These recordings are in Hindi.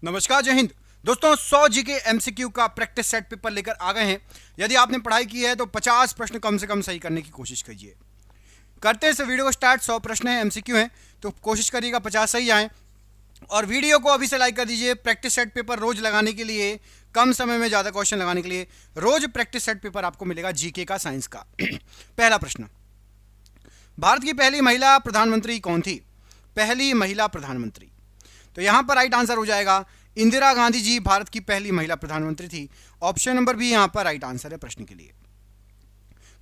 नमस्कार, जय हिंद। दोस्तों 100 जीके एमसीक्यू का प्रैक्टिस सेट पेपर लेकर आ गए हैं। यदि आपने पढ़ाई की है तो 50 प्रश्न कम से कम सही करने की कोशिश कीजिए। करते हैं इस वीडियो को स्टार्ट। 100 प्रश्न है, एमसीक्यू हैं, तो कोशिश करिएगा 50 सही आए। और वीडियो को अभी से लाइक कर दीजिए। प्रैक्टिस सेट पेपर रोज लगाने के लिए, कम समय में ज़्यादा क्वेश्चन लगाने के लिए रोज प्रैक्टिस सेट पेपर आपको मिलेगा जीके का, साइंस का। पहला प्रश्न, भारत की पहली महिला प्रधानमंत्री कौन थी? पहली महिला प्रधानमंत्री, तो यहां पर राइट आंसर हो जाएगा इंदिरा गांधी जी भारत की पहली महिला प्रधानमंत्री थी। ऑप्शन नंबर बी यहां पर राइट आंसर है प्रश्न के लिए।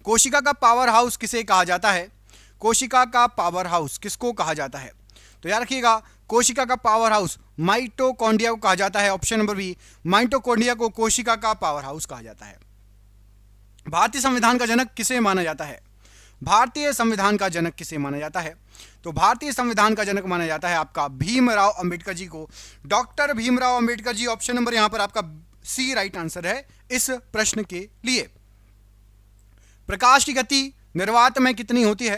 कोशिका का पावर हाउस किसे कहा जाता है? कोशिका का पावर हाउस किसको कहा जाता है? तो याद रखिएगा, कोशिका का पावर हाउस माइटोकॉन्ड्रिया को कहा जाता है। ऑप्शन नंबर बी, माइटोकॉन्ड्रिया को कोशिका का पावर हाउस कहा जाता है। भारतीय संविधान का जनक किसे माना जाता है? भारतीय संविधान का जनक किसे माना जाता है? तो भारतीय संविधान का जनक माना जाता है आपका भीमराव अंबेडकर जी को, doctor Bhimrao Ambedkar ji. Option number यहां पर आपका सी राइट आंसर है इस प्रश्न के लिए। प्रकाश की गति निर्वात में कितनी होती है?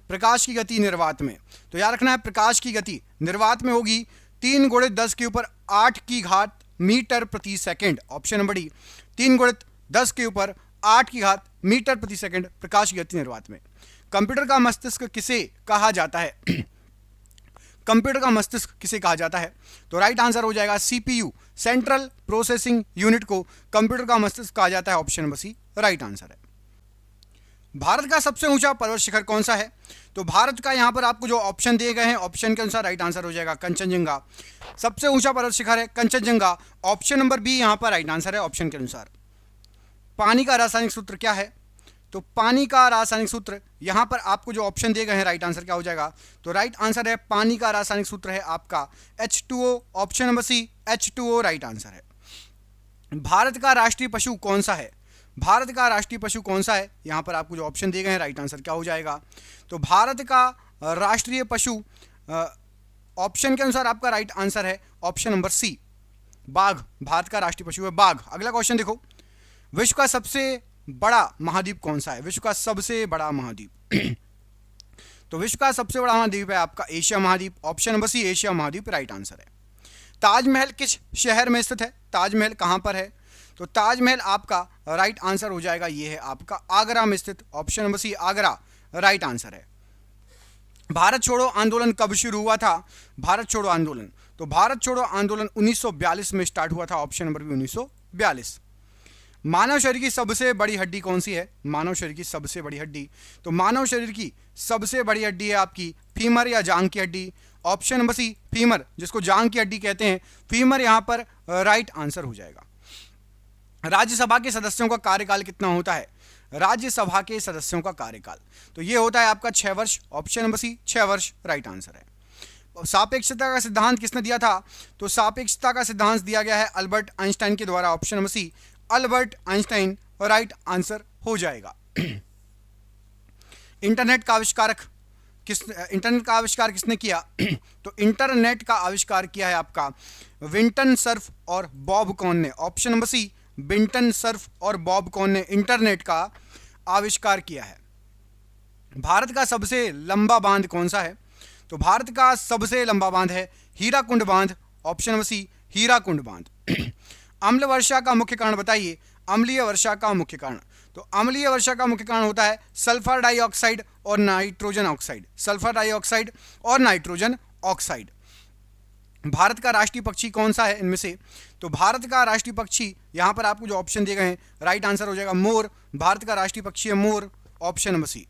प्रकाश की गति निर्वात में, तो याद रखना है प्रकाश की गति निर्वात में होगी 3 × 10 के ऊपर 8 की घात मीटर प्रति सेकंड। ऑप्शन नंबर डी, 3 × 10 के ऊपर 8 की घात मीटर प्रति सेकंड प्रकाश की गति निर्वात में। कंप्यूटर का मस्तिष्क किसे कहा जाता है? कंप्यूटर का मस्तिष्क किसे कहा जाता है? तो राइट आंसर हो जाएगा सीपीयू, सेंट्रल प्रोसेसिंग यूनिट को कंप्यूटर का मस्तिष्क कहा जाता है। Option number C right answer है। भारत का सबसे ऊंचा पर्वत शिखर कौन सा है? तो भारत का यहां पर आपको जो ऑप्शन दिए गए हैं, ऑप्शन के अनुसार राइट आंसर हो जाएगा कंचनजंगा। सबसे ऊंचा पर्वत शिखर है कंचनजंगा। ऑप्शन नंबर बी यहां पर राइट आंसर है ऑप्शन के अनुसार। पानी का रासायनिक सूत्र क्या है? तो पानी का रासायनिक सूत्र, यहां पर आपको जो ऑप्शन दिए गए हैं राइट आंसर क्या हो जाएगा? तो राइट आंसर है पानी का रासायनिक सूत्र है आपका H2O। Option number C H2O right answer है। भारत का राष्ट्रीय पशु कौन सा है? भारत का राष्ट्रीय पशु कौन सा है? यहां पर आपको जो ऑप्शन दिए गए हैं राइट आंसर क्या हो जाएगा? तो भारत का राष्ट्रीय पशु ऑप्शन के अनुसार आपका राइट आंसर है ऑप्शन नंबर सी बाघ। भारत का राष्ट्रीय पशु है बाघ। अगला क्वेश्चन देखो, विश्व का सबसे बड़ा महाद्वीप कौन सा है? विश्व का सबसे बड़ा महाद्वीप तो विश्व का सबसे बड़ा महाद्वीप है आपका एशिया महाद्वीप। ऑप्शन नंबर सी एशिया महाद्वीप राइट आंसर है। ताजमहल किस शहर में स्थित है? ताजमहल कहां पर है? तो ताजमहल आपका राइट आंसर हो जाएगा ये है आपका आगरा में स्थित। Option number C Agra right answer है। भारत छोड़ो आंदोलन कब शुरू हुआ था? भारत छोड़ो आंदोलन, तो भारत छोड़ो आंदोलन 1942 में स्टार्ट हुआ था। Option number B 1942। मानव शरीर की सबसे बड़ी हड्डी कौन सी है? मानव शरीर की सबसे बड़ी हड्डी, तो मानव शरीर की सबसे बड़ी हड्डी है आपकी फीमर या जांग की हड्डी। ऑप्शन नंबर सी फीमर, जिसको जांग की हड्डी कहते हैं, फीमर यहां पर राइट आंसर हो जाएगा। राज्यसभा के सदस्यों का कार्यकाल कितना होता है? राज्यसभा के सदस्यों का कार्यकाल, तो ये होता है आपका 6 वर्ष। ऑप्शन नंबर सी 6 वर्ष राइट आंसर है। सापेक्षता का सिद्धांत किसने दिया था? तो सापेक्षता का सिद्धांत दिया गया है अल्बर्ट आइंस्टाइन के द्वारा। Option number C Albert Einstein right answer हो जाएगा। इंटरनेट का आविष्कार किसने किया? तो इंटरनेट का आविष्कार किया है आपका विंटन सर्फ और बॉब कॉन ने। Option number C Vinton Cerf और बॉब कॉन ने इंटरनेट का आविष्कार किया है। भारत का सबसे लंबा बांध कौन सा है? तो भारत का सबसे लंबा बांध है हीराकुंड बांध। ऑप्शन नंबर सी हीराकुंड बांध। अम्ल वर्षा का मुख्य कारण बताइए। अम्लीय वर्षा का मुख्य कारण, तो अम्लीय वर्षा का मुख्य कारण होता है सल्फर डाइऑक्साइड और नाइट्रोजन ऑक्साइड। सल्फर डाइऑक्साइड और नाइट्रोजन ऑक्साइड। भारत का राष्ट्रीय पक्षी कौन सा है इनमें से? तो भारत का राष्ट्रीय पक्षी, यहां पर आपको जो ऑप्शन दिए गए हैं राइट आंसर हो जाएगा मोर। भारत का राष्ट्रीय पक्षी है मोर। ऑप्शन नंबर सी।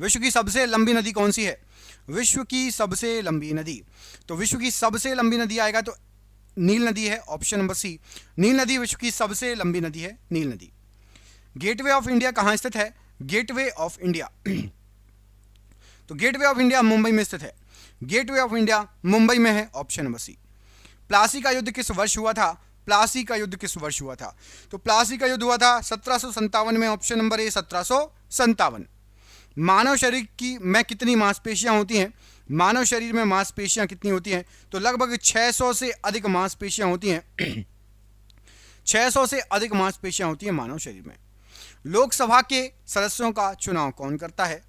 विश्व की सबसे लंबी नदी कौन सी है? विश्व की सबसे लंबी नदी, तो विश्व की सबसे लंबी नदी आएगा तो नील नदी है। ऑप्शन नंबर सी नील नदी विश्व की सबसे लंबी नदी है, नील नदी। गेटवे ऑफ इंडिया कहां स्थित है? गेटवे ऑफ इंडिया, तो गेटवे ऑफ इंडिया मुंबई में स्थित है। गेटवे ऑफ इंडिया मुंबई में है। ऑप्शन नंबर सी। प्लासी का युद्ध किस वर्ष हुआ था? प्लासी का युद्ध किस वर्ष हुआ था? तो प्लासी का युद्ध हुआ था 1757 में। ऑप्शन नंबर ए 1757। मानव शरीर में कितनी मांसपेशियां होती हैं? मानव शरीर में मांसपेशियां कितनी होती हैं? तो लगभग 600 से अधिक मांसपेशियां होती हैं। 600 से अधिक मांसपेशियां होती हैं मानव शरीर में। लोकसभा के सदस्यों का चुनाव कौन करता है?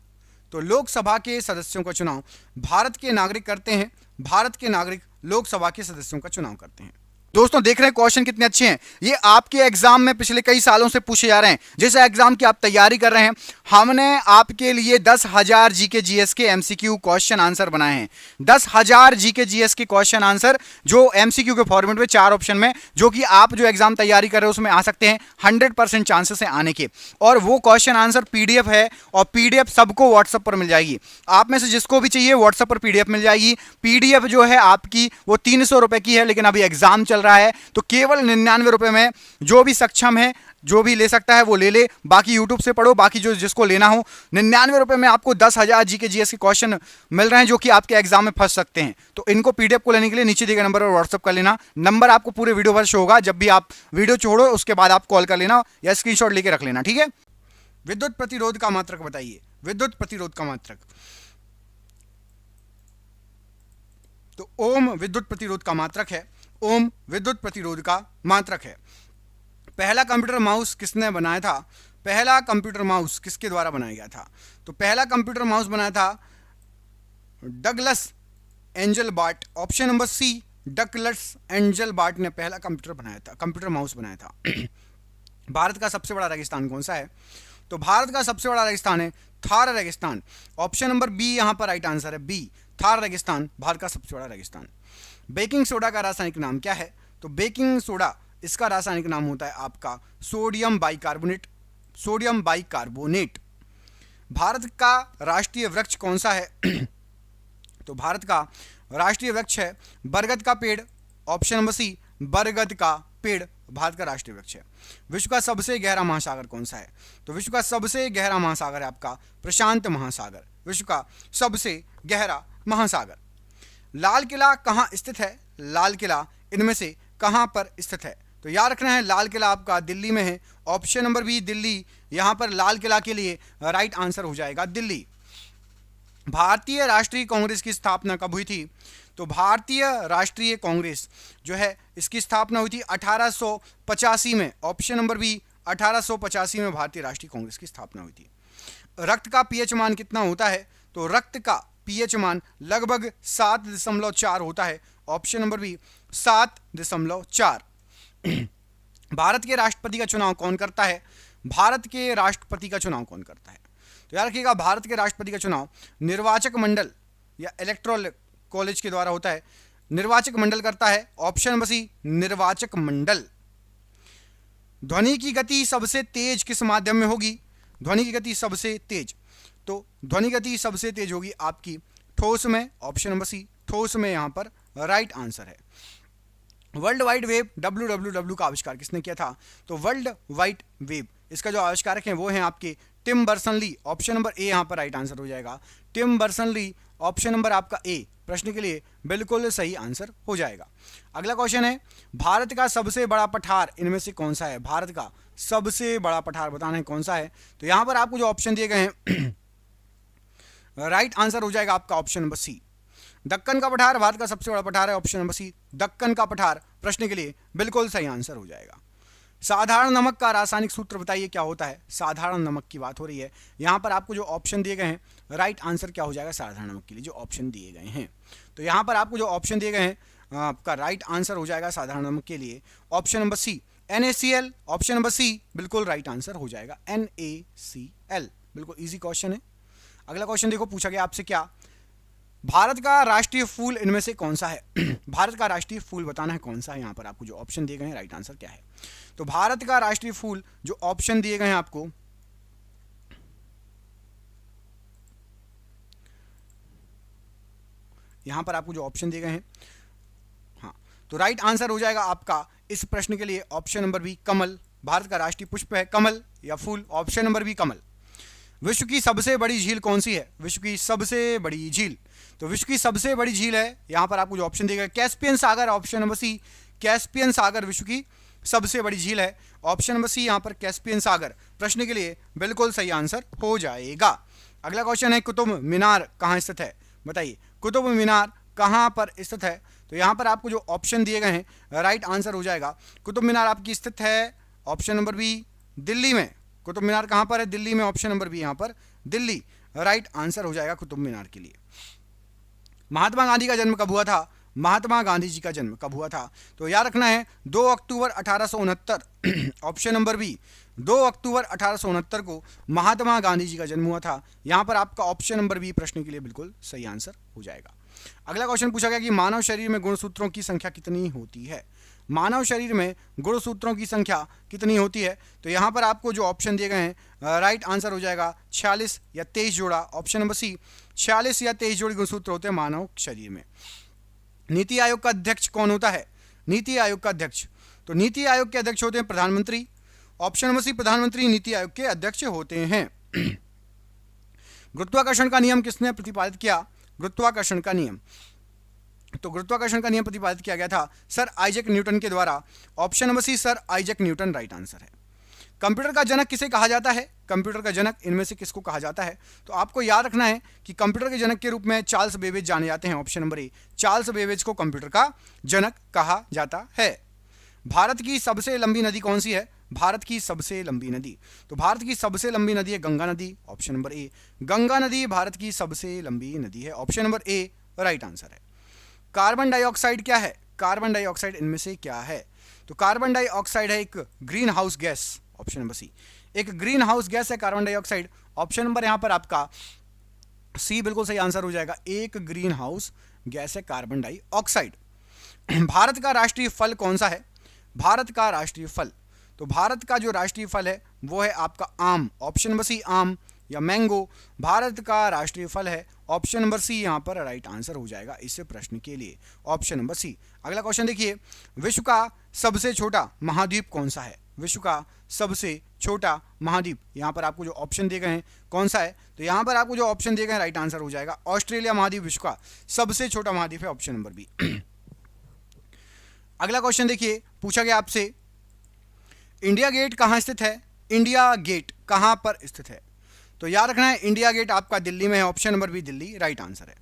तो लोकसभा के सदस्यों का चुनाव भारत के नागरिक करते हैं। भारत के नागरिक लोकसभा के सदस्यों का चुनाव करते हैं। दोस्तों देख रहे हैं क्वेश्चन कितने अच्छे हैं, ये आपके एग्जाम में पिछले कई सालों से पूछे जा रहे हैं। जिस एग्जाम की आप तैयारी कर रहे हैं, हमने आपके लिए 10,000 जीके जीएस के एमसीक्यू क्वेश्चन आंसर बनाए हैं। 10,000 जीके जीएस के क्वेश्चन आंसर जो एमसीक्यू के फॉर्मेट में 4 ऑप्शन में, जो कि आप जो एग्जाम तैयारी कर रहे हो उसमें आ सकते हैं। 100% चांसेस है आने के। और वो क्वेश्चन आंसर पीडीएफ है, और पीडीएफ सबको व्हाट्सएप पर मिल जाएगी। आप में से जिसको भी चाहिए व्हाट्सएप पर पीडीएफ मिल जाएगी। पीडीएफ जो है आपकी वो 300 रुपए की है, लेकिन अभी एग्जाम चल रहा है तो केवल 99 रुपए में जो भी सक्षम है, जो भी ले सकता है वो ले ले। बाकी यूट्यूब से पढ़ो, बाकी जो जिसको लेना हो 99 रुपए में आपको 10,000 जीके जीएस के क्वेश्चन मिल रहे हैं, जो कि आपके एग्जाम में फंस सकते हैं। तो इनको पीडीएफ को लेने के लिए नीचे दिए गए नंबर पर व्हाट्सएप कर लेना। नंबर आपको पूरे वीडियो पर शो होगा। जब भी आप वीडियो छोड़ो उसके बाद आप कॉल कर लेना या स्क्रीनशॉट लेके रख लेना, ठीक है। विद्युत प्रतिरोध का मात्रक बताइए। विद्युत प्रतिरोध का मात्रक, तो ओम विद्युत प्रतिरोध का मात्रक है। ओम विद्युत प्रतिरोध का मात्रक है। पहला कंप्यूटर माउस किसने बनाया था? पहला कंप्यूटर माउस किसके द्वारा बनाया गया था? तो पहला कंप्यूटर माउस बनाया था Douglas Engelbart. Option number C, Douglas Engelbart ने पहला कंप्यूटर बनाया था, कंप्यूटर माउस बनाया था। भारत का सबसे बड़ा रेगिस्तान कौन सा है? तो भारत का सबसे बड़ा रेगिस्तान है थार रेगिस्तान। ऑप्शन नंबर बी यहां पर राइट आंसर है, बी, थार रेगिस्तान भारत का सबसे बड़ा रेगिस्तान। बेकिंग सोडा का रासायनिक नाम क्या है? तो बेकिंग सोडा, इसका रासायनिक नाम होता है आपका sodium bicarbonate. Sodium bicarbonate. Bharat का राष्ट्रीय वृक्ष कौन सा है? तो भारत का राष्ट्रीय वृक्ष है बरगद का पेड़। ऑप्शन नंबर सी, बरगद का पेड़ भारत का राष्ट्रीय वृक्ष है। विश्व का सबसे गहरा महासागर कौन सा है? तो विश्व का सबसे गहरा महासागर है आपका प्रशांत महासागर। विश्व का सबसे गहरा महासागर। लाल किला कहाँ स्थित है? लाल किला इनमें से कहाँ पर स्थित है? तो याद रखना है लाल किला आपका दिल्ली में है। Option number B, Delhi. यहां पर लाल किला के लिए राइट आंसर हो जाएगा दिल्ली। भारतीय राष्ट्रीय कांग्रेस की स्थापना कब हुई थी? तो भारतीय राष्ट्रीय कांग्रेस जो है इसकी स्थापना हुई थी 1885 में। ऑप्शन नंबर बी, 1885 में भारतीय राष्ट्रीय कांग्रेस की स्थापना हुई थी। रक्त का पीएच मान कितना होता है? तो रक्त का पीएच मान लगभग 7.4 होता है। Option number B, 7.4। भारत के राष्ट्रपति का चुनाव कौन करता है? भारत के राष्ट्रपति का चुनाव कौन करता है? तो याद रखिएगा भारत के राष्ट्रपति का चुनाव निर्वाचक मंडल या इलेक्टोरल कॉलेज के द्वारा होता है। निर्वाचक मंडल करता है। ऑप्शन नंबर सी, निर्वाचक मंडल। ध्वनि की गति सबसे तेज किस माध्यम में होगी? ध्वनि की गति सबसे तेज, तो ध्वनि गति सबसे तेज होगी आपकी ठोस में। ऑप्शन नंबर सी, ठोस में यहां पर राइट आंसर है। वर्ल्ड वाइड वेब WWW का आविष्कार किसने किया था? तो वर्ल्ड वाइड वेब, इसका जो आविष्कारक हैं वो हैं आपके Tim Berners Lee. Option number A यहां पर राइट आंसर हो जाएगा, टिम बर्नर्स-ली। ऑप्शन नंबर आपका ए प्रश्न के लिए बिल्कुल सही आंसर हो जाएगा। अगला क्वेश्चन है, भारत का सबसे बड़ा पठार इनमें से कौन सा है? भारत का सबसे बड़ा पठार बताना है कौन सा है? तो यहां पर आपको जो ऑप्शन दिए गए हैं राइट आंसर हो जाएगा आपका ऑप्शन नंबर सी, दक्कन का पठार भारत का सबसे बड़ा पठार है। ऑप्शन नंबर सी, दक्कन का पठार प्रश्न के लिए बिल्कुल सही आंसर हो जाएगा। साधारण नमक का रासायनिक सूत्र बताइए क्या होता है? साधारण नमक की बात हो रही है। यहां पर आपको जो ऑप्शन दिए गए हैं राइट आंसर क्या हो जाएगा साधारण नमक के लिए? जो ऑप्शन दिए गए हैं, तो यहां पर आपको जो ऑप्शन दिए गए हैं आपका राइट आंसर हो जाएगा साधारण नमक के लिए option number C, NaCl। Option number C बिल्कुल राइट आंसर हो जाएगा NaCl। बिल्कुल इजी क्वेश्चन है। अगला क्वेश्चन देखो, पूछा गया आपसे क्या, भारत का राष्ट्रीय फूल इनमें से कौन सा है? भारत का राष्ट्रीय फूल बताना है कौन सा है। यहां पर आपको जो ऑप्शन दिए गए हैं राइट आंसर क्या है? तो भारत का राष्ट्रीय फूल जो ऑप्शन दिए गए हैं आपको, यहां पर आपको जो ऑप्शन दिए गए हैं, हाँ, तो राइट आंसर हो जाएगा आपका इस प्रश्न के लिए ऑप्शन नंबर बी, कमल। भारत का राष्ट्रीय पुष्प है कमल या फूल। ऑप्शन नंबर बी, कमल। विश्व की सबसे बड़ी झील कौन सी है? विश्व की सबसे बड़ी झील, तो विश्व की सबसे बड़ी झील है, यहां पर आपको जो ऑप्शन दिया गया कैस्पियन सागर। ऑप्शन नंबर सी, कैस्पियन सागर विश्व की सबसे बड़ी झील है। ऑप्शन नंबर सी यहां पर कैस्पियन सागर प्रश्न के लिए बिल्कुल सही आंसर हो जाएगा। अगला क्वेश्चन है, कुतुब मीनार कहां स्थित है? बताइए कुतुब मीनार कहां पर स्थित है? तो यहां पर आपको जो ऑप्शन दिए गए हैं राइट आंसर हो जाएगा, कुतुब मीनार आपकी स्थित है ऑप्शन नंबर बी, दिल्ली में। कुतुब मीनार कहां पर है? दिल्ली में। ऑप्शन नंबर बी यहां पर दिल्ली राइट आंसर हो जाएगा कुतुब मीनार के लिए। महात्मा गांधी का जन्म कब हुआ था? महात्मा गांधी जी का जन्म कब हुआ था? तो याद रखना है 2 अक्टूबर 1869 ऑप्शन नंबर बी, 2 अक्टूबर 1869 को महात्मा गांधी जी का जन्म हुआ था। यहां पर आपका ऑप्शन नंबर बी प्रश्न के लिए बिल्कुल सही आंसर हो जाएगा। अगला क्वेश्चन पूछा गया कि मानव शरीर में गुणसूत्रों की संख्या कितनी होती है? मानव शरीर में गुणसूत्रों की संख्या कितनी होती है? तो यहां पर आपको जो ऑप्शन दिए गए हैं राइट आंसर हो जाएगा 46 या 23 जोड़ा। ऑप्शन नंबर सी 46 या 23 जोड़ी गुणसूत्र होते हैं मानव शरीर में। नीति आयोग का अध्यक्ष कौन होता है? नीति आयोग का अध्यक्ष, तो नीति आयोग के अध्यक्ष होते हैं प्रधानमंत्री। ऑप्शन नंबर सी प्रधानमंत्री नीति आयोग के अध्यक्ष होते हैं। गुरुत्वाकर्षण का नियम किसने प्रतिपादित किया? गुरुत्वाकर्षण का नियम, तो गुरुत्वाकर्षण का नियम प्रतिपादित किया गया था सर आइजैक न्यूटन के द्वारा। Option number C sir Isaac Newton right answer है। कंप्यूटर का जनक किसे कहा जाता है? कंप्यूटर का जनक इनमें से किसको कहा जाता है? तो आपको याद रखना है कि कंप्यूटर के जनक के रूप में चार्ल्स बेबेज जाने जाते हैं। ऑप्शन नंबर ए, चार्ल्स बेबेज को कंप्यूटर का जनक कहा जाता है। भारत की सबसे लंबी नदी कौन सी है? भारत की सबसे लंबी नदी, तो भारत की सबसे लंबी नदी है गंगा नदी। ऑप्शन नंबर ए, गंगा नदी भारत की सबसे लंबी नदी है। ऑप्शन नंबर ए राइट आंसर है। कार्बन डाइऑक्साइड क्या है? कार्बन डाइऑक्साइड इनमें से क्या है? तो कार्बन डाइऑक्साइड है एक greenhouse gas. Option number C, एक ग्रीन हाउस गैस है कार्बन डाइऑक्साइड। ऑप्शन नंबर यहां पर आपका सी बिल्कुल सही आंसर हो जाएगा। एक ग्रीन हाउस गैस है कार्बन डाइऑक्साइड। भारत का राष्ट्रीय फल कौन सा है? भारत का राष्ट्रीय फल, तो भारत का जो राष्ट्रीय फल है वो है आपका आम। ऑप्शन नंबर सी आम या मैंगो भारत का राष्ट्रीय फल है। ऑप्शन नंबर सी यहां पर राइट आंसर हो जाएगा इस प्रश्न के लिए। Option number C. अगला क्वेश्चन देखिए, विश्व का सबसे छोटा महाद्वीप कौन सा है? विश्व का सबसे छोटा महाद्वीप, यहां पर आपको जो ऑप्शन दिए गए हैं कौन सा है? तो यहां पर आपको जो ऑप्शन दिए गए हैं राइट आंसर हो जाएगा ऑस्ट्रेलिया महाद्वीप विश्व का सबसे छोटा महाद्वीप है। Option number B. अगला क्वेश्चन देखिए, पूछा गया आपसे इंडिया गेट कहां स्थित है? इंडिया गेट कहां पर स्थित है? तो याद रखना है इंडिया गेट आपका दिल्ली में है। Option number B Delhi right answer है।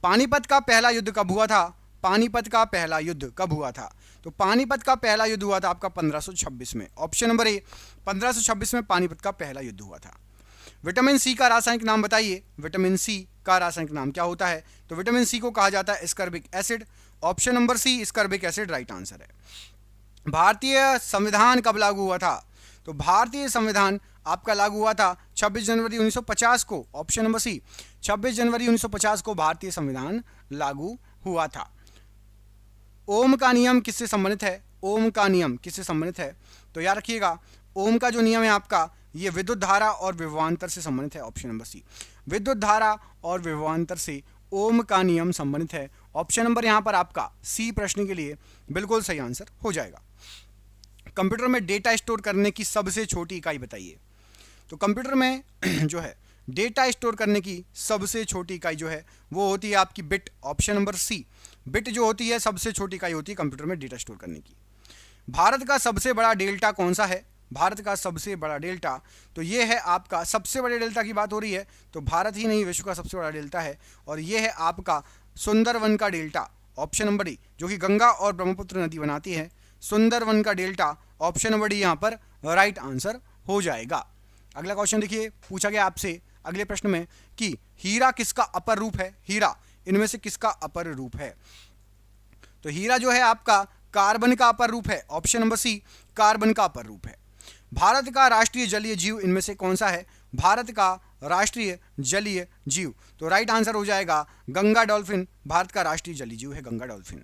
पानीपत का पहला युद्ध कब हुआ था? पानीपत का पहला युद्ध कब हुआ था? तो पानीपत का पहला युद्ध हुआ था आपका 1526 में। ऑप्शन नंबर ए 1526 में पानीपत का पहला युद्ध हुआ था। विटामिन सी का रासायनिक नाम बताइए। विटामिन सी का रासायनिक नाम क्या होता है? तो विटामिन सी को कहा जाता है ascorbic acid. Option number C ascorbic acid right answer है। भारतीय संविधान कब लागू हुआ था? तो भारतीय संविधान आपका लागू हुआ था 26 जनवरी 1950 को। ऑप्शन नंबर सी 26 जनवरी 1950 को भारतीय संविधान लागू हुआ था। ओम का नियम किससे संबंधित है? ओम का नियम किससे संबंधित है? तो याद रखिएगा ओम का जो नियम है आपका ये विद्युत धारा और विभवांतर से संबंधित है। ऑप्शन नंबर सी, विद्युत धारा और विभवांतर से ओम का नियम संबंधित है। ऑप्शन नंबर यहां पर आपका सी प्रश्न के लिए बिल्कुल सही आंसर हो जाएगा। कंप्यूटर में डेटा स्टोर करने की सबसे छोटी इकाई बताइए। तो कंप्यूटर में जो है डेटा स्टोर करने की सबसे छोटी इकाई जो है वो होती है आपकी bit. Option number C, bit जो होती है सबसे छोटी इकाई होती है कंप्यूटर में डेटा स्टोर करने की। भारत का सबसे बड़ा डेल्टा कौन सा है? भारत का सबसे बड़ा डेल्टा, तो ये है आपका सबसे बड़े डेल्टा की बात हो रही है तो भारत ही नहीं विश्व का सबसे बड़ा डेल्टा है और ये है आपका सुंदरवन का डेल्टा। ऑप्शन नंबर डी, जो कि गंगा और ब्रह्मपुत्र नदी बनाती है, सुंदरवन का डेल्टा। ऑप्शन नंबर डी यहाँ पर राइट आंसर हो जाएगा। अगला क्वेश्चन देखिए, पूछा गया आपसे अगले प्रश्न में कि हीरा किसका अपर रूप है? हीरा इनमें से किसका अपर रूप है? तो हीरा जो है आपका कार्बन का अपर रूप है। ऑप्शन नंबर सी कार्बन का अपर रूप है। भारत का राष्ट्रीय जलीय जीव इनमें से कौन सा है? भारत का राष्ट्रीय जलीय जीव, तो राइट आंसर हो जाएगा गंगा डॉल्फिन। भारत का राष्ट्रीय जलीय जीव है गंगा डॉल्फिन।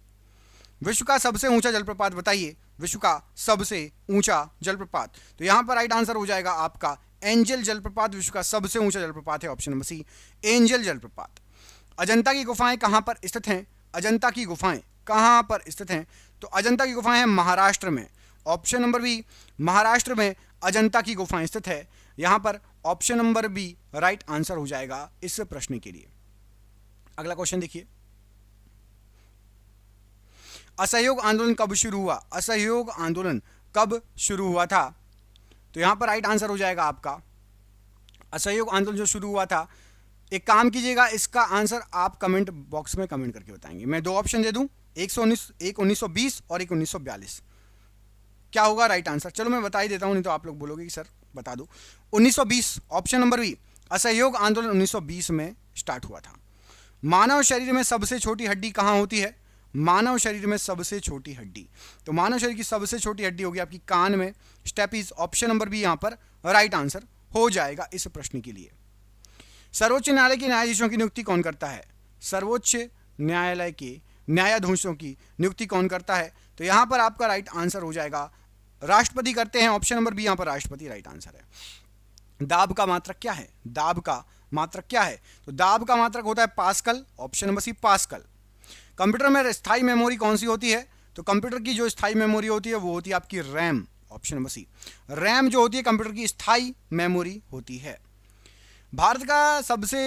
विश्व का सबसे ऊंचा जलप्रपात बताइए। विश्व का सबसे ऊंचा जलप्रपात, तो यहां पर राइट आंसर हो जाएगा आपका एंजल जलप्रपात। विश्व का सबसे ऊंचा जलप्रपात है। ऑप्शन नंबर सी एंजल जलप्रपात। अजंता की गुफाएं कहां पर स्थित हैं? अजंता की गुफाएं कहां पर स्थित हैं? तो अजंता की गुफाएं हैं महाराष्ट्र में। ऑप्शन नंबर बी, महाराष्ट्र में अजंता की गुफाएं स्थित है। यहां पर option number B right answer हो जाएगा इस प्रश्न के लिए। अगला क्वेश्चन देखिए, असहयोग आंदोलन कब शुरू हुआ? असहयोग आंदोलन कब शुरू हुआ था? तो यहां पर राइट आंसर हो जाएगा आपका असहयोग आंदोलन जो शुरू हुआ था। एक काम कीजिएगा, इसका आंसर आप कमेंट बॉक्स में कमेंट करके बताएंगे। मैं दो ऑप्शन दे दूं, एक 1920 और एक 1942। क्या होगा राइट आंसर? चलो मैं बता ही देता हूं, नहीं तो आप लोग बोलोगे कि सर बता दो। 1920 ऑप्शन नंबर बी, असहयोग आंदोलन 1920 में स्टार्ट हुआ था। मानव शरीर में सबसे छोटी हड्डी कहां होती है? मानव शरीर में सबसे छोटी हड्डी? तो मानव शरीर की सबसे छोटी हड्डी होगी आपकी कान में। Step is option number B यहां पर राइट आंसर हो जाएगा इस प्रश्न के लिए। सर्वोच्च न्यायालय के न्यायाधीशों की नियुक्ति कौन करता है? सर्वोच्च न्यायालय के न्यायाधीशों की नियुक्ति कौन करता है? तो यहां पर आपका राइट आंसर हो जाएगा राष्ट्रपति करते हैं। ऑप्शन नंबर बी यहां पर राष्ट्रपति राइट आंसर है। दाब का मात्रक क्या है? दाब का मात्रक क्या है? तो दाब का मात्रक होता है pascal. Option number C pascal. Computer में स्थायी मेमोरी कौन सी होती है? तो कंप्यूटर की जो स्थायी मेमोरी होती है वो होती है आपकी RAM. Option number C RAM जो होती है कंप्यूटर की स्थायी मेमोरी होती है। भारत का सबसे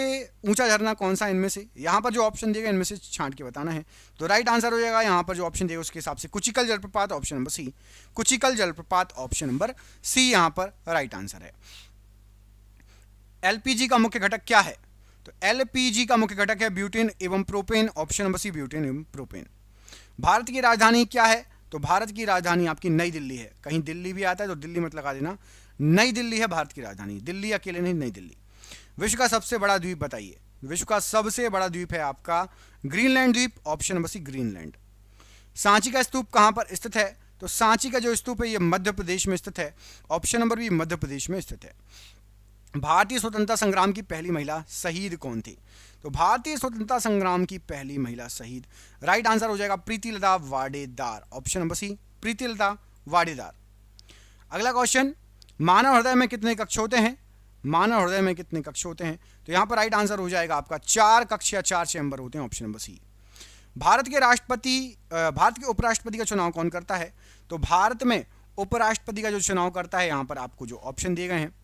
ऊंचा झरना कौन सा इनमें से? यहां पर जो ऑप्शन दिए गए इनमें से छांट के बताना है। तो राइट आंसर हो जाएगा यहां पर जो ऑप्शन दिए उसके हिसाब से कुचिकल जलप्रपात। ऑप्शन नंबर सी कुचिकल जलप्रपात। ऑप्शन नंबर सी यहां पर राइट आंसर है। एलपीजी का मुख्य घटक क्या है? तो एलपीजी का मुख्य घटक है ब्यूटेन एवं propane. Option number C butane एवं प्रोपेन। भारत की राजधानी क्या है? तो भारत की राजधानी आपकी नई दिल्ली है। कहीं दिल्ली भी आता है तो दिल्ली मत लगा देना, नई दिल्ली है भारत की राजधानी। दिल्ली अकेले नहीं, नई दिल्ली। विश्व का सबसे बड़ा द्वीप बताइए। विश्व का सबसे बड़ा द्वीप है आपका ग्रीनलैंड द्वीप। Option number C Greenland. Sanchi का स्तूप कहां पर स्थित है? तो सांची का जो स्तूप है ये मध्य प्रदेश में स्थित है। Option number B Madhya Pradesh में स्थित है। भारतीय स्वतंत्रता संग्राम की पहली महिला शहीद कौन थी? तो भारतीय स्वतंत्रता संग्राम की पहली महिला शहीद राइट आंसर हो जाएगा Pritilata Waddedar. Option number C Pritilata Waddedar. अगला क्वेश्चन, मानव हृदय में कितने कक्ष होते हैं? मानव हृदय में कितने कक्ष होते हैं? तो यहां पर राइट आंसर हो जाएगा आपका 4 कक्ष या 4 चैम्बर होते हैं। ऑप्शन नंबर सी। भारत के उपराष्ट्रपति का चुनाव कौन करता है? तो भारत में उपराष्ट्रपति का जो चुनाव करता है यहां पर आपको जो ऑप्शन दिए गए हैं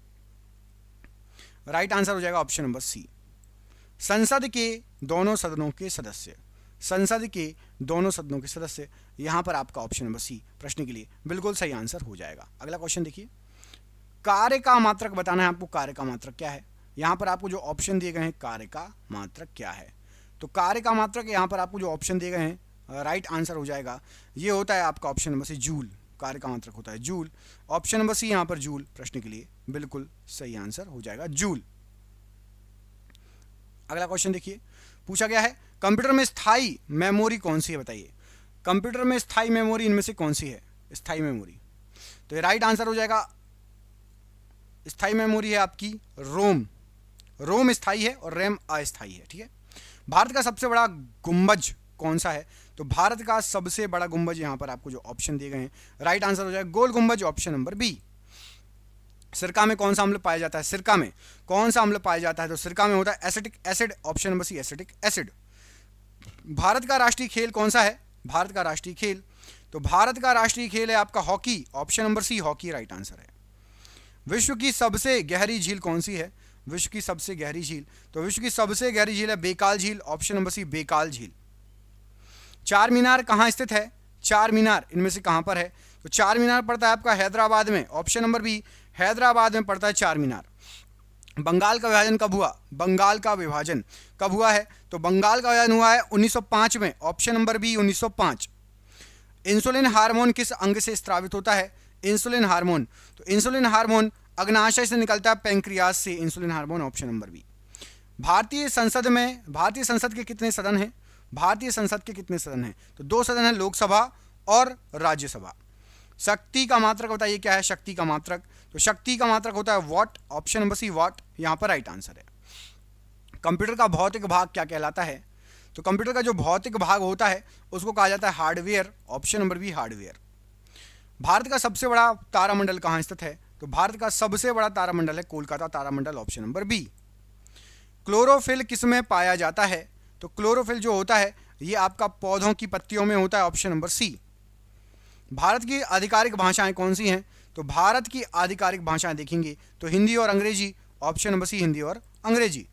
राइट आंसर हो जाएगा ऑप्शन नंबर सी संसद के दोनों सदनों के सदस्य। संसद के दोनों सदनों के सदस्य यहां पर आपका ऑप्शन नंबर सी प्रश्न के लिए बिल्कुल सही आंसर हो जाएगा। अगला क्वेश्चन देखिए, कार्य का मात्रक बताना है आपको। कार्य का मात्रक क्या है? यहां पर आपको जो ऑप्शन दिए गए हैं कार्य का मात्रक क्या है? तो कार्य का मात्रक यहां पर आपको जो ऑप्शन दिए गए हैं राइट आंसर हो जाएगा ये होता है आपका ऑप्शन नंबर सी जूल। कार्य का मात्रक होता है जूल। ऑप्शन नंबर सी यहां पर जूल प्रश्न के लिए बिल्कुल सही आंसर हो जाएगा जूल। अगला क्वेश्चन देखिए, पूछा गया है कंप्यूटर में स्थायी मेमोरी कौन सी है बताइए। कंप्यूटर में स्थायी मेमोरी इनमें से कौन सी है? स्थायी मेमोरी, तो ये राइट आंसर हो जाएगा स्थायी मेमोरी है आपकी रोम। रोम स्थायी है और रैम अस्थायी है। ठीक है। भारत का सबसे बड़ा गुंबज कौन सा है? तो भारत का सबसे बड़ा गुंबज यहां पर आपको जो ऑप्शन दिए गए हैं राइट आंसर हो जाएगा Gol Gumbaz. Option number B. सिरका में कौन सा अम्ल पाया जाता है? सिरका में कौन सा अम्ल पाया जाता है? तो सिरका में होता है acetic acid. Option number C acetic acid. Bharat का राष्ट्रीय खेल कौन सा है? भारत का राष्ट्रीय खेल, तो भारत का राष्ट्रीय खेल है आपका hockey. Option number C hockey right answer है। विश्व की सबसे गहरी झील कौन सी है? विश्व की सबसे गहरी झील, तो विश्व की सबसे गहरी झील है बेकाल झील। ऑप्शन नंबर सी बेकाल झील। चार मीनार कहां स्थित है? चार मीनार इनमें से कहां पर है? तो चार मीनार पड़ता है आपका हैदराबाद में। ऑप्शन नंबर बी हैदराबाद में पड़ता है चार मीनार। बंगाल का विभाजन कब हुआ? बंगाल का विभाजन कब हुआ है? तो बंगाल का विभाजन हुआ है 1905 में। Option number B 1905। Insulin hormone किस अंग से स्रावित होता है? इंसुलिन हार्मोन, तो इंसुलिन हार्मोन अग्नाशय से निकलता है पैंक्रियास से। Insulin hormone option number B. भारतीय संसद के कितने सदन हैं? भारतीय संसद के कितने सदन हैं? तो 2 सदन हैं, लोकसभा और राज्यसभा। शक्ति का मात्रक बताइए क्या है? शक्ति का मात्रक, तो शक्ति का मात्रक होता है what. Option number see what यहां पर राइट आंसर है। कंप्यूटर का भौतिक भाग क्या कहलाता है? तो कंप्यूटर का जो भौतिक भाग होता है उसको कहा जाता है hardware. Option number B hardware. Bharat का सबसे बड़ा तारामंडल कहां स्थित है? तो भारत का सबसे बड़ा तारामंडल है कोलकाता तारामंडल। Option number B. क्लोरोफिल किसमें पाया जाता है? तो क्लोरोफिल जो होता है ये आपका पौधों की पत्तियों में होता है। ऑप्शन नंबर सी। भारत की आधिकारिक भाषाएं कौन सी हैं? तो भारत की आधिकारिक भाषाएं देखेंगे तो हिंदी और अंग्रेजी। ऑप्शन नंबर सी हिंदी और अंग्रेजी।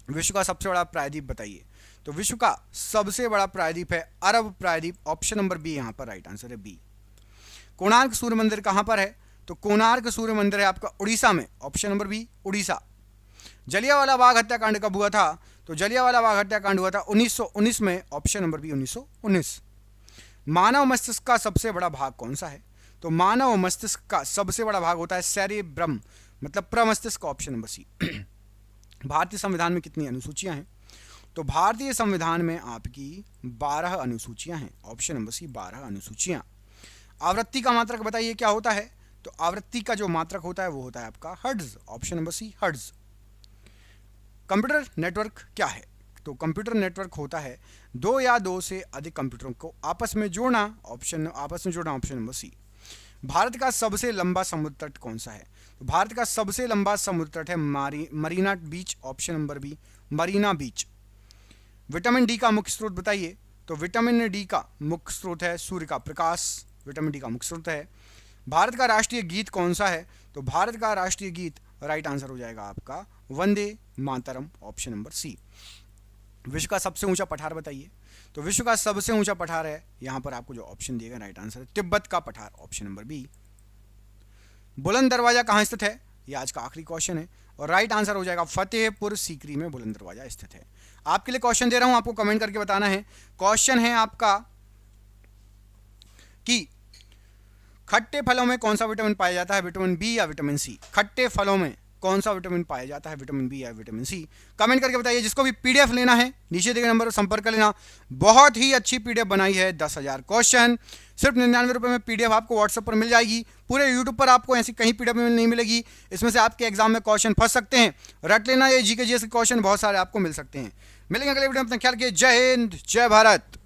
विश्व का सबसे बड़ा प्रायद्वीप बताइए। तो विश्व का सबसे बड़ा प्रायद्वीप है अरब प्रायद्वीप। ऑप्शन नंबर बी यहां पर राइट आंसर है बी। कोणार्क सूर्य मंदिर कहां पर है? तो कोणार्क सूर्य मंदिर है आपका उड़ीसा में। Option number B Orissa. Jallianwala Bagh हत्याकांड कब हुआ था? तो जलियांवाला बाग हत्याकांड हुआ था 1919 में। Option number B 1919। मानव मस्तिष्क का सबसे बड़ा भाग कौन सा है? तो मानव मस्तिष्क का सबसे बड़ा भाग होता है सेरेब्रम, मतलब प्रमस्तिष्क। ऑप्शन नंबर सी। भारतीय संविधान में कितनी अनुसूचियां हैं? तो भारतीय संविधान में आपकी 12 अनुसूचियां हैं। ऑप्शन नंबर सी 12 अनुसूचियां। आवृत्ति का मात्रक बताइए क्या होता है? तो आवृत्ति का जो मात्रक होता है वो होता है आपका hertz. Option number C hertz. Computer network क्या है? तो कंप्यूटर नेटवर्क होता है दो या दो से अधिक कंप्यूटरों को आपस में जोड़ना। ऑप्शन नंबर सी। भारत का सबसे लंबा समुद्र तट कौन सा है? तो भारत का सबसे लंबा समुद्र तट है मरीना बीच। ऑप्शन नंबर बी मरीना बीच। विटामिन डी का मुख्य स्रोत बताइए। तो विटामिन डी का मुख्य स्रोत है सूर्य का प्रकाश। विटामिन डी का मुख्य स्रोत है। भारत का राष्ट्रीय गीत कौन सा है? तो भारत का राष्ट्रीय गीत राइट आंसर हो जाएगा आपका वंदे मातरम। ऑप्शन नंबर सी। विश्व का सबसे ऊंचा पठार बताइए। तो विश्व का सबसे ऊंचा पठार है, यहां पर आपको जो ऑप्शन दिएगा राइट आंसर है तिब्बत का पठार। Option number B. Buland Darwaza कहां स्थित है? ये आज का आखिरी क्वेश्चन है और राइट आंसर हो जाएगा फतेहपुर सीकरी में बुलंद दरवाजा स्थित है। आपके लिए क्वेश्चन दे रहा हूं, आपको कमेंट करके बताना है। क्वेश्चन है आपका कि खट्टे फलों में कौन सा विटामिन पाया जाता है? विटामिन बी या विटामिन सी? खट्टे फलों में कौन सा विटामिन पाया जाता है? विटामिन बी या विटामिन सी? कमेंट करके बताइए। जिसको भी पीडीएफ लेना है नीचे दिए गए नंबर पर संपर्क कर लेना। बहुत ही अच्छी पीडीएफ बनाई है, 10,000 क्वेश्चन, सिर्फ 99 रुपये में पीडीएफ आपको व्हाट्सएप पर मिल जाएगी। पूरे यूट्यूब पर आपको ऐसी कहीं पीडीएफ में नहीं मिलेगी। इसमें से आपके एग्जाम में क्वेश्चन फंस सकते हैं, रट लेना। ये जीके जीएस के क्वेश्चन बहुत सारे आपको मिल सकते हैं। मिलेंगे अगले वीडियो में, अपना ख्याल रखिए। जय हिंद, जय भारत।